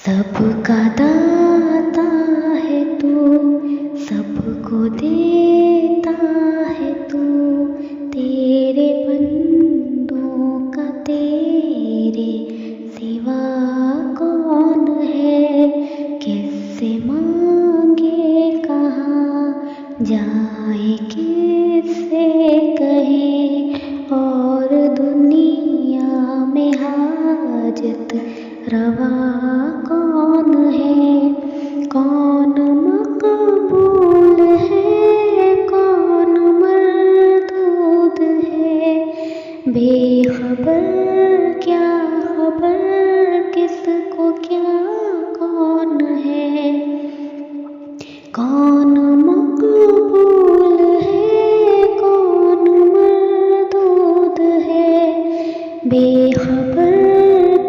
सबका दाता है तू, सबको देता है तू, तेरे बंदों का तेरे सिवा कौन है। किससे मांगे कहाँ जाए, किससे कहे, और दुनिया में हाजत रवा कौन है। कौन मकबूल है, कौन मरदूद है, बेखबर क्या खबर, किसको क्या कौन है। कौन मकबूल है, कौन मरदूद है, बेखबर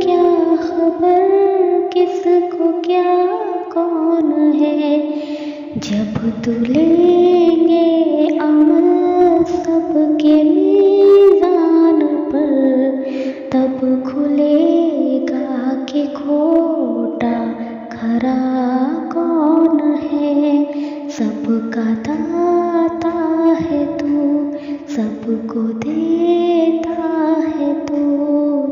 क्या खबर, किसको क्या कौन है। जब तू लेंगे अमल सबके मीज़ान पर, तब खुलेगा कि खोटा खरा कौन है। सबका दाता है तू, सबको देता है तू,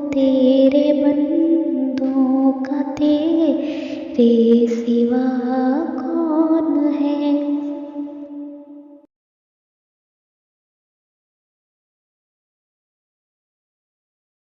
तेरे बंदों का तेरे सिवा कौन है।